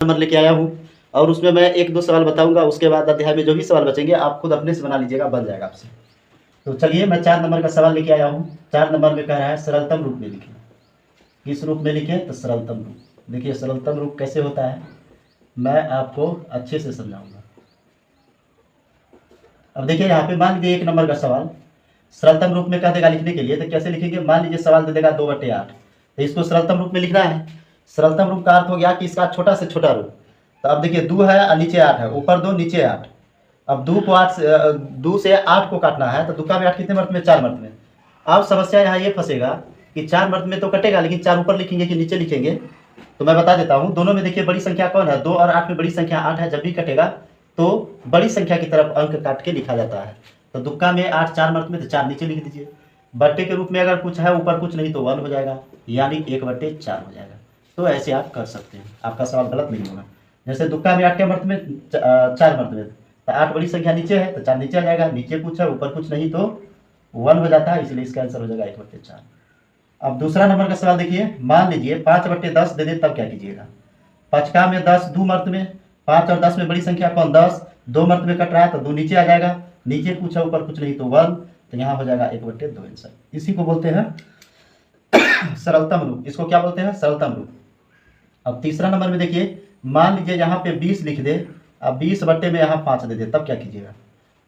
Number लेके आया हूँ और उसमें मैं एक दो सवाल बताऊंगा, उसके बाद अध्याय में जो भी सवाल बचेंगे आप खुद अपने से बना लीजिएगा, बन जाएगा आपसे। तो चलिए मैं 4 नंबर का सवाल लेके आया हूँ। 4 नंबर में कह रहा है सरलतम रूप में लिखें। किस रूप में लिखें? तो सरलतम रूप। देखिए सरलतम रूप कैसे होता है मैं आपको अच्छे से समझाऊंगा। अब देखिए यहाँ पे मान लीजिए 1 नंबर का सवाल सरलतम रूप में कह देगा लिखने के लिए, तो कैसे लिखेंगे? मान लीजिए सवाल दे देगा 2/8, तो इसको सरलतम रूप में लिखना है। सरलतम रूप का अर्थ हो गया कि इसका छोटा से छोटा रूप। तो अब देखिए 2 है और नीचे 8 है, ऊपर 2 नीचे 8। अब 2 को 8 से 2 से 8 को काटना है, तो 2 का में 8 कितने मर्त में? 4 मर्त में। अब समस्या यहाँ ये फंसेगा कि 4 मर्त में तो कटेगा, लेकिन 4 ऊपर लिखेंगे कि नीचे लिखेंगे? तो मैं बता देता हूँ, दोनों में देखिए बड़ी संख्या कौन है? 2 और 8 में बड़ी संख्या 8 है। जब भी कटेगा तो बड़ी संख्या की तरफ अंक काट के लिखा जाता है। तो दुक्का में 8 4 मर्त में, तो 4 नीचे लिख दीजिए। बट्टे के रूप में अगर कुछ है ऊपर कुछ नहीं तो 1 हो जाएगा, यानी 1/4 हो जाएगा। तो ऐसे आप कर सकते हैं, आपका सवाल गलत नहीं होगा। जैसे दुक्का में 8 के मर्त में 4 मर्त में, तो 8 बड़ी संख्या नीचे है तो 4 नीचे आ जाएगा, नीचे कुछ है ऊपर कुछ नहीं तो 1 हो जाता है, इसलिए इसका आंसर हो जाएगा 1/4। अब दूसरा नंबर का सवाल देखिए, मान लीजिए 5/10 दे दे, तब क्या कीजिएगा? पचका में 10 2 मर्त में, 5 और 10 में बड़ी संख्या कौन? 10। 2 मर्त में कट रहा है तो 2 नीचे आ जाएगा, नीचे कुछ है ऊपर कुछ नहीं तो 1, तो यहाँ हो जाएगा 1/2 आंसर। इसी को बोलते हैं सरलतम रूप। इसको क्या बोलते हैं? सरलतम रूप। अब तीसरा नंबर में देखिए, मान लीजिए यहाँ पे 20 लिख दे, अब 20 बट्टे में यहाँ 5 दे दे, तब क्या कीजिएगा?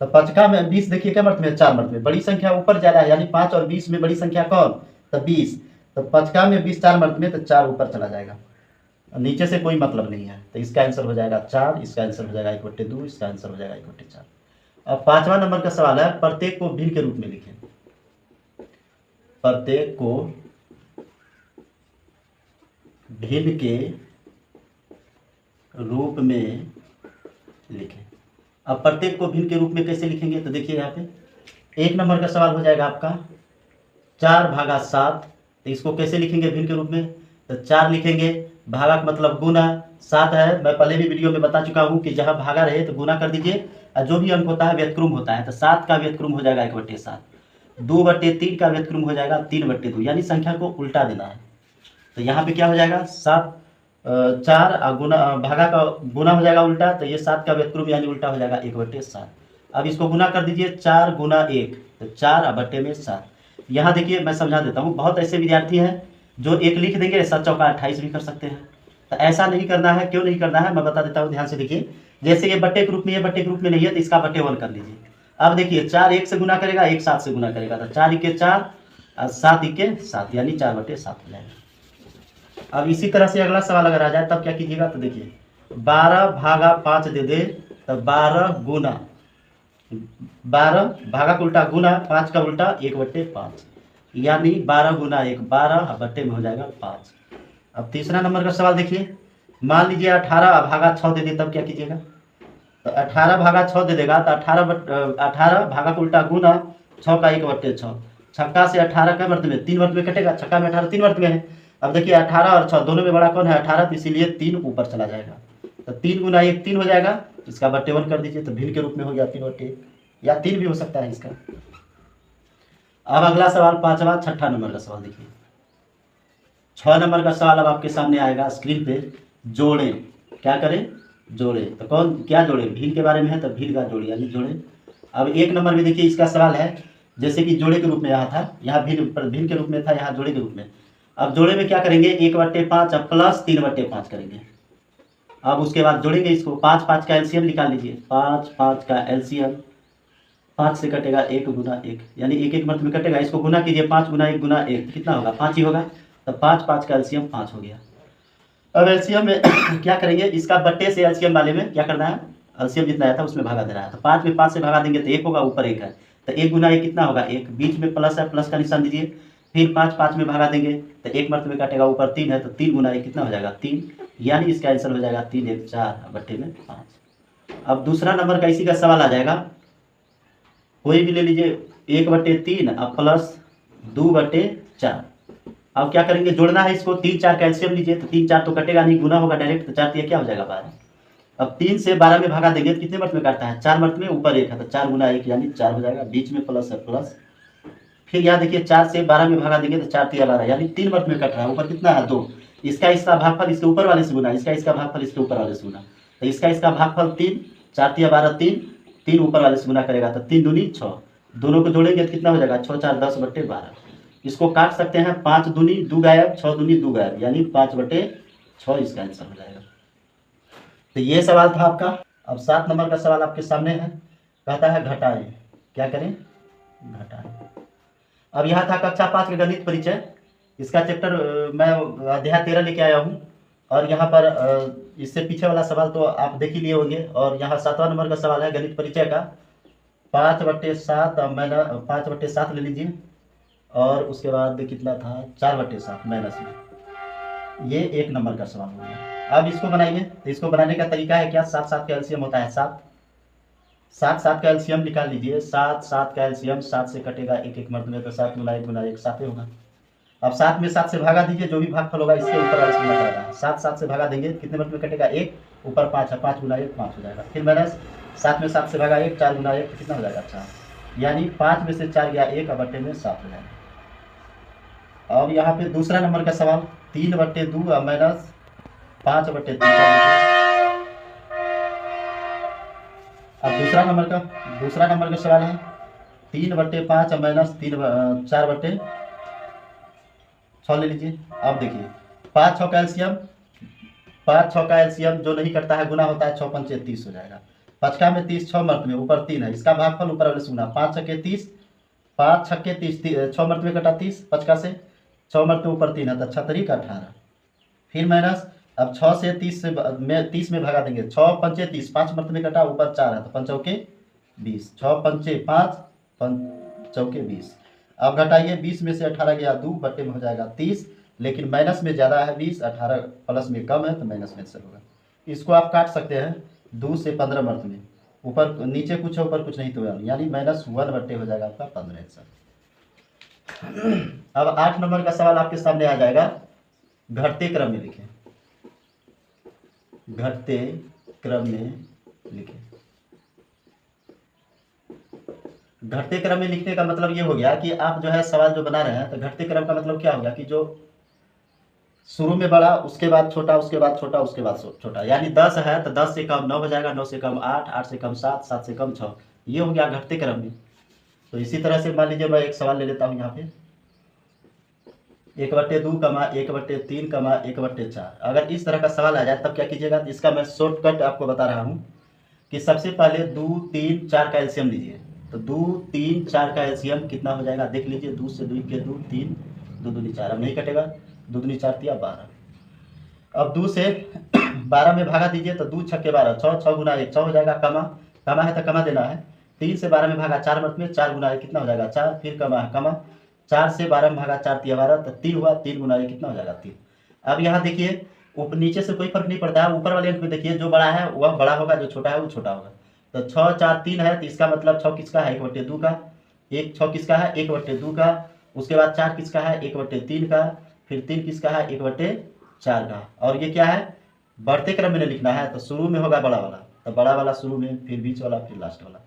तो पचका में 20 देखिए क्या मर्त में? 4 मर्त में, बड़ी संख्या ऊपर जा रहा है, यानी 5 और 20 में बड़ी संख्या कौन? तो 20। तो पचका में 20 4 मर्त में, तो 4 ऊपर चला जाएगा, नीचे से कोई मतलब नहीं है, तो इसका आंसर हो जाएगा 4, इसका आंसर हो जाएगा 1/2, इसका आंसर हो जाएगा 1/4। अब 5वां नंबर का सवाल है, प्रत्येक को भिन्न के रूप में लिखें। प्रत्येक को भिन्न के रूप में लिखें। अब प्रत्येक को भिन्न के रूप में कैसे लिखेंगे? तो देखिए यहाँ पे 1 नंबर का सवाल हो जाएगा आपका 4/7। तो इसको कैसे लिखेंगे भिन्न के रूप में? तो 4 लिखेंगे, भागा का मतलब गुना, 7 है, मैं पहले भी वीडियो में बता चुका हूँ कि जहाँ भागा रहे तो गुना कर दीजिए, और जो भी अंक होता है व्यतक्रम होता है, तो 7 का व्यतक्रम हो जाएगा 1/7, 2/3 का व्यतक्रम हो जाएगा 3/2, यानी संख्या को उल्टा देना है। तो यहाँ पे क्या हो जाएगा? 7 4 गुना भागा का गुना हो जाएगा उल्टा, तो ये 7 का व्यतक्रम यानी उल्टा हो जाएगा 1/7। अब इसको गुना कर दीजिए, 4 गुना 1, तो 4 बट्टे में 7। यहाँ देखिए मैं समझा देता हूँ, बहुत ऐसे विद्यार्थी हैं जो 1 लिख देंगे, 7 चौका 28 भी कर सकते हैं। तो ऐसा नहीं करना है। क्यों नहीं करना है मैं बता देता हूँ, ध्यान से देखिए। जैसे ये बट्टे के रूप में, ये बट्टे के रूप में नहीं है, तो इसका बट्टे 1 कर लीजिए। अब देखिए 4 1 से गुना करेगा, 1 7 से गुना करेगा, तो 4 1 4 और 7 1 7, यानी 4/7 हो जाएगा। अब इसी तरह से अगला सवाल अगर आ जाए तब क्या कीजिएगा? तो देखिए 12/5 दे दे, तो 12 गुना 12 भागा का उल्टा गुना 5 का उल्टा 1/5, यानी 12 गुना 1 12 बट्टे में हो जाएगा 5। अब तीसरा नंबर का सवाल देखिए, मान लीजिए 18 भागा 6 दे दे, तब क्या कीजिएगा? तो 18 भागा 6 दे देगा, तो 18 भागा का उल्टा गुना 6 का 1/6, छक्का से 18 का मर्द में 3 मर्द में कटेगा, छक्का में 18 3 मर्द में है। अब देखिए 18 और 6 दोनों में बड़ा कौन है? 18, तो इसीलिए 3 ऊपर चला जाएगा, तो 3 गुना 1 3 हो जाएगा, इसका बट्टे 1 कर दीजिए, तो भिन्न के रूप में हो गया 3/1, या 3 भी हो सकता है इसका। अब अगला सवाल 5वां 6ठा नंबर का सवाल देखिए। 6 नंबर का सवाल अब आपके सामने आएगा स्क्रीन पे, जोड़ें। क्या करें? जोड़ें। तो कौन क्या जोड़ें? भिन्न के बारे में है, तो भिन्न का जोड़ यानी जोड़ें। अब 1 नंबर में देखिए इसका सवाल है, जैसे कि जोड़े के रूप में यहाँ था, यहाँ भिन्न के रूप में था, यहाँ जोड़े के रूप में। अब जोड़े में क्या करेंगे? 1/5 अब प्लस 3/5 करेंगे। अब उसके बाद जोड़ेंगे इसको, 5 5 का एलसीएम निकाल लीजिए, 5 5 का एलसीएम, 5 से कटेगा 1 गुना 1, यानी 1 1 मर्द में कटेगा, इसको गुना कीजिए, 5 गुना 1 गुना 1 कितना होगा? 5 ही होगा, तो 5 5 का एलसीएम 5 हो गया। अब एलसीएम में क्या करेंगे? इसका बट्टे से एलसीएम वाले में क्या करना है? एलसीएम जितना आया था उसमें भागा देना है, तो 5 में 5 से भागा देंगे तो 1 होगा, ऊपर 1 है, तो 1 गुना 1 कितना होगा? 1, बीच में प्लस है, प्लस का निशान दीजिए, फिर 5 5 में भागा देंगे तो 1 मर्द में काटेगा, ऊपर 3 है, तो 3 गुना 1 कितना हो जाएगा? 3, यानी इसका आंसर हो जाएगा 3 1 4 बट्टे में 5। अब दूसरा नंबर का इसी का सवाल आ जाएगा, कोई भी ले लीजिए, 1/3 अब प्लस 2/4। अब क्या करेंगे? जोड़ना है इसको, 3 4 का एलसीएम लीजिए, तो 3 4 तो कटेगा नहीं, गुना होगा डायरेक्ट, तो 4 3 क्या हो जाएगा? 12। अब 3 से 12 में भागा देंगे तो कितने मर्द में काटता है? 4 मर्द में, ऊपर 1 है, तो 4 गुना 1 यानी 4 हो जाएगा, बीच में प्लस है प्लस, फिर यहाँ देखिए 4 से 12 में भागा देंगे तो 4 3 12, यानी 3 मर्द में कट रहा है, ऊपर कितना है? 2, इसका इसका भागफल इसके ऊपर वाले से गुना, इसका इसका भागफल इसके ऊपर वाले से गुना, तो इसका इसका भागफल 3, 4 तिया 12, 3 ऊपर वाले से गुना करेगा तो 3 दूनी 6, दोनों को जोड़ेंगे तो कितना हो जाएगा 6 4 10/12। इसको काट सकते हैं, 5 दूनी 2 गायब, 6 दूनी 2 गायब, यानी 5/6 इसका आंसर हो जाएगा। तो ये सवाल था आपका। अब 7 नंबर का सवाल आपके सामने है, कहता है घटाएं, क्या करें, घटाएं। अब यहाँ था कक्षा 5 के गणित परिचय, इसका चैप्टर मैं अध्याय 13 लेके आया हूँ, और यहाँ पर इससे पीछे वाला सवाल तो आप देख ही लिए होंगे। और यहाँ 7वां नंबर का सवाल है गणित परिचय का, 5/7, मैंने 5/7 ले लीजिए, और उसके बाद कितना था 4/7 माइनस में, ये 1 नंबर का सवाल हो गया। अब इसको बनाइए, तो इसको बनाने का तरीका है क्या, 7 7 का एलसीएम होता है 7, 7 7 का एलसीएम निकाल लीजिए, 7 7 का एलसीएम 7 से कटेगा 1 1 मर्द में, तो 7 गुना 1 गुना 1 7 ही होगा। अब 7 में 7 से भागा दीजिए, जो भी भागफल होगा इसके ऊपर वाले से गुना करेगा, 7 7 से भागा देंगे कितने मर्द में कटेगा 1, ऊपर 5 है, 5 गुना 1 5 हो जाएगा। फिर माइनस 7 में 7 से भागा 1, 4 गुना 1 कितना हो जाएगा 4, यानी 5 में से 4 गया 1 और बट्टे में 7 हो जाएगा। अब यहाँ पे दूसरा नंबर का सवाल, 3/2 और माइनस 5/3। अब दूसरा नंबर का सवाल है 3/5 और माइनस 4/6 ले लीजिए। अब देखिए 5 6 का एलसीएम, 5 6 का एलसीएम जो नहीं करता है गुना होता है, 6 5 30 हो जाएगा, 5 का में 30, 6 मर्द में ऊपर 3 है, इसका भागफल ऊपर वाले से गुना, 5 6 30, 5 6 30, 6 मर्द में कटा 30, 5 का से 6 मर्द में ऊपर 3 है तो 6 3 का 18, फिर माइनस, अब 6 से 30 में 30 में भगा देंगे, 6 5 30, 5 मर्द में कटा ऊपर 4 है तो 5 चौके 20, 6 5 5 5 चौके 20। अब घटाइए, 20 में से 18 गया 2, बट्टे में हो जाएगा 30, लेकिन माइनस में ज़्यादा है 20, 18 प्लस में कम है तो माइनस में आंसर होगा। इसको आप काट सकते हैं 2 से 15 मर्द में, ऊपर नीचे कुछ है ऊपर कुछ नहीं, तो यानी -1 बट्टे हो जाएगा आपका 15 आंसर। अब 8 नंबर का सवाल आपके सामने आ जाएगा, घटते क्रम में लिखें, घटते क्रम में लिखें। घटते क्रम में लिखने का मतलब ये हो गया कि आप जो है सवाल जो बना रहे हैं, तो घटते क्रम का मतलब क्या हो गया कि जो शुरू में बड़ा, उसके बाद छोटा, उसके बाद छोटा, उसके बाद छोटा, यानी 10 है तो 10 से कम 9 हो जाएगा, 9 से कम 8, 8 से कम 7, 7 से कम 6, ये हो गया घटते क्रम में। तो इसी तरह से मान लीजिए मैं एक सवाल ले लेता हूँ यहाँ पे, 1/2, 1/3, 1/4। अगर इस तरह का सवाल आ जाए तब क्या कीजिएगा, इसका मैं शॉर्टकट आपको बता रहा हूँ कि सबसे पहले 2 3 4 का एलसीएम लीजिए, तो 2 3 4 का एलसीएम कितना हो जाएगा देख लीजिए, 2 से 2 के 2, 3 2 दूनी 4, अब नहीं कटेगा, 2 दूनी 4 तिया 12। अब 2 से 12 में भागा दीजिए, तो 2 6 12, 6 6 गुना 1 6 हो जाएगा, कमा है तो कमा देना है, 3 से 12 में भागा 4 मत में, 4 गुना 1 कितना हो जाएगा 4, फिर कमा 4 से 12 में भागा 4 तिया 12, तो 3 हुआ, 3 गुना 1 कितना हो जाएगा 3। अब यहाँ देखिए नीचे से कोई फर्क नहीं पड़ता है, ऊपर वाले अंक में देखिए जो बड़ा है वह बड़ा होगा, जो छोटा है वो छोटा होगा। तो 6 4 3 है, तो इसका मतलब 6 किसका है 1/2 का, 6 किसका है 1/2 का, उसके बाद 4 किसका है 1/3 का, फिर 3 किसका है 1/4 का। और ये क्या है, बढ़ते क्रम में लिखना है, तो शुरू में होगा बड़ा वाला, तो बड़ा वाला शुरू में, फिर बीच वाला, फिर लास्ट वाला।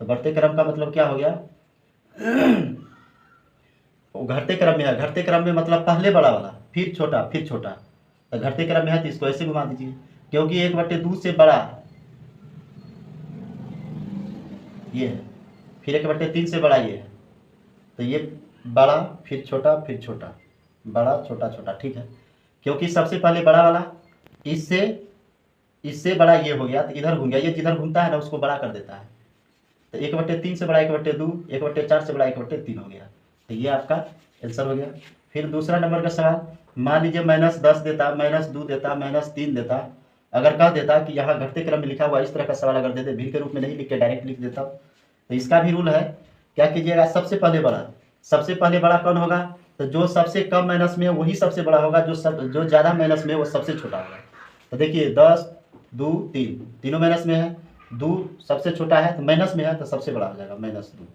तो बढ़ते क्रम का मतलब क्या हो गया, घटते क्रम में है, घटते क्रम में मतलब पहले बड़ा वाला फिर छोटा फिर छोटा, तो घटते क्रम में है तो इसको ऐसे घुमा दीजिए, क्योंकि 1/2 से बड़ा ये है, फिर 1/3 से बड़ा ये है, तो ये बड़ा फिर छोटा बड़ा छोटा छोटा, ठीक है। क्योंकि सबसे पहले बड़ा वाला इससे बड़ा ये हो गया, तो इधर घूम गया, ये जिधर घूमता है ना उसको बड़ा कर देता है, तो 1/3 से बड़ा 1/2, 1/4 से बड़ा 1/3 हो गया, तो ये आपका आंसर हो गया। फिर दूसरा नंबर का सवाल, मान लीजिए -10 देता, -2 देता, -3 देता, अगर कह देता कि यहाँ घटते क्रम में लिखा हुआ इस तरह का सवाल अगर देते, भिन्न के रूप में नहीं लिख के डायरेक्ट लिख देता, तो इसका भी रूल है, क्या कीजिएगा, सबसे पहले बड़ा कौन होगा, तो जो सबसे कम माइनस में है वही सबसे बड़ा होगा, जो ज़्यादा माइनस में है वो सबसे छोटा होगा। तो देखिए 10 2 3 तीनों माइनस में है, 2 सबसे छोटा है तो माइनस में है तो सबसे बड़ा हो जाएगा -2।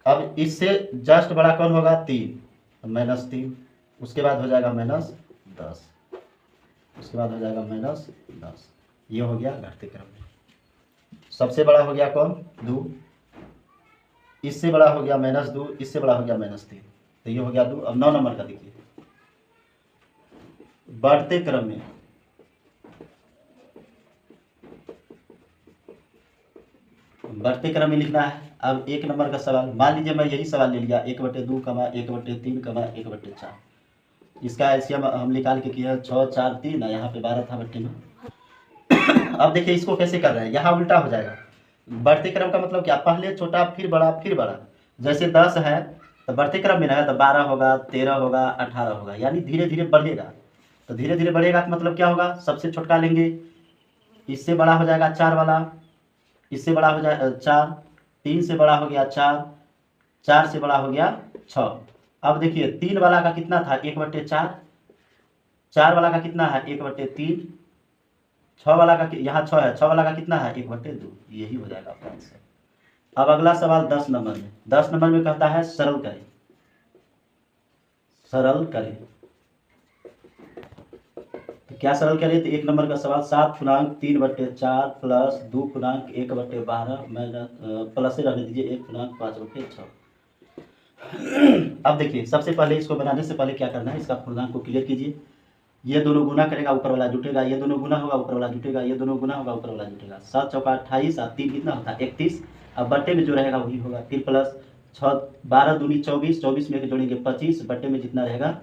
अब इससे जस्ट बड़ा कौन होगा 3, तो -3, उसके बाद हो जाएगा -10, उसके बाद हो जाएगा -10, ये हो गया घटते क्रम में। सबसे बड़ा हो गया कौन 2, इससे बड़ा हो गया -2, इससे बड़ा हो गया -3, तो ये हो गया 2। अब 9 नंबर का देखिए, बढ़ते क्रम में लिखना है। अब 1 नंबर का सवाल, मान लीजिए मैं यही सवाल ले लिया 1/2 कमा 1/3 कमा 1/4। इसका एलसीएम हम निकाल के किया 6 4 3, यहाँ पे 12 था बट्टे में। अब देखिए इसको कैसे कर रहे हैं, यहाँ उल्टा हो जाएगा। बढ़ते क्रम का मतलब क्या, पहले छोटा फिर बड़ा फिर बड़ा। जैसे 10 है तो बढ़ते क्रम में ना तो 12 होगा, 13 होगा, 18 होगा, यानी धीरे धीरे बढ़ेगा। तो धीरे धीरे बढ़ेगा का मतलब क्या होगा, सबसे छोटका लेंगे, इससे बड़ा हो जाएगा 4 वाला, इससे बड़ा हो जाएगा 4, 3 से बड़ा हो गया 4, 4 से बड़ा हो गया 6। अब देखिए 3 वाला का कितना था 1/4, 4 वाला का कितना है 1/3, 6 वाला का यहाँ 6 है, 6 वाला का कितना है 1/2। यही हो जाएगा आपका आंसर। अब अगला सवाल 10 नंबर में, 10 नंबर में कहता है सरल करें, सरल करें। तो क्या सरल करें, तो 1 नंबर का सवाल 7×3/4 प्लस 2×1/12 प्लस से रहने दीजिए 1×5/6। अब देखिए सबसे पहले इसको बनाने से पहले क्या करना है, इसका पूर्णांक को क्लियर कीजिए। ये दोनों गुना करेगा ऊपर वाला जुटेगा, ये दोनों गुना होगा ऊपर वाला जुटेगा, ये दोनों गुना होगा ऊपर वाला जुटेगा। 7 चौका 28 और 3 कितना होता है 31। अब बट्टे में जो रहेगा वही होगा। फिर प्लस 6 12 दूनी 24, 24 में जोड़ेंगे 25, बट्टे में जितना रहेगा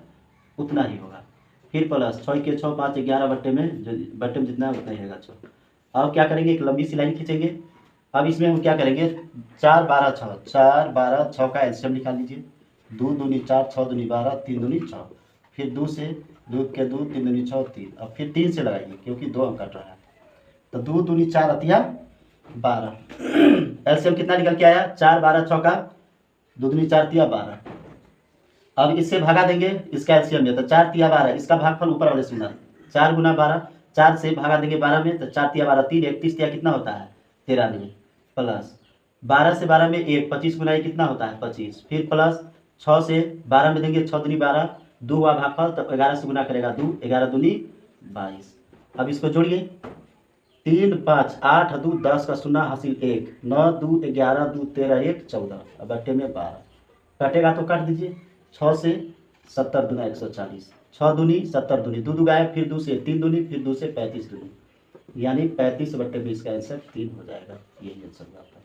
उतना ही होगा। फिर प्लस 6 के 6 5 11, बट्टे में जितना है उतना ही रहेगा 6। अब क्या करेंगे, एक लंबी सी लाइन खींचेंगे। अब इसमें हम क्या करेंगे 4 12 6, 4 12 6 का एलसीएम निकाल लीजिए। 2 दूनी 4, 6 दूनी 12, 3 दूनी 6। फिर 2 से 2 के 2, 3 दूनी 6 3। अब फिर 3 से लगाइए क्योंकि 2 अंक कट रहा है। तो 2 दूनी 4 अतिया 12। एलसीएम कितना निकल के आया 4 12 6 का 2 दूनी 4 तिया 12। अब इससे भागा देंगे, इसका एलसीएम है तो 4 तिया 12, इसका भागफल ऊपर वाले सुना 4 गुना 12, 4 से भागा देंगे 12 में तो 4 तिया 12, 3 31 तिया कितना होता है 93, प्लस 12 से 12 में 1, 25 गुना ये कितना होता है 25। फिर प्लस 6 से 12 में देंगे 6 दूनी 12, 2 हुआ भागफल तो 11 से गुना करेगा 2, 11 दूनी 22। अब इसको जोड़िए 3 5 8 2 10 का शून्य हासिल 1, 9 2 11 2 13 1 14। अब बट्टे में 12 कटेगा तो काट दीजिए। 6 से 70 दूना 140, 6 दूनी 70 दूनी 2 गायब, फिर 2 से 3 दूनी, फिर 2 से 35 दूनी, यानी 35/20 का आंसर 3 हो जाएगा। यही आंसर होगा आपका।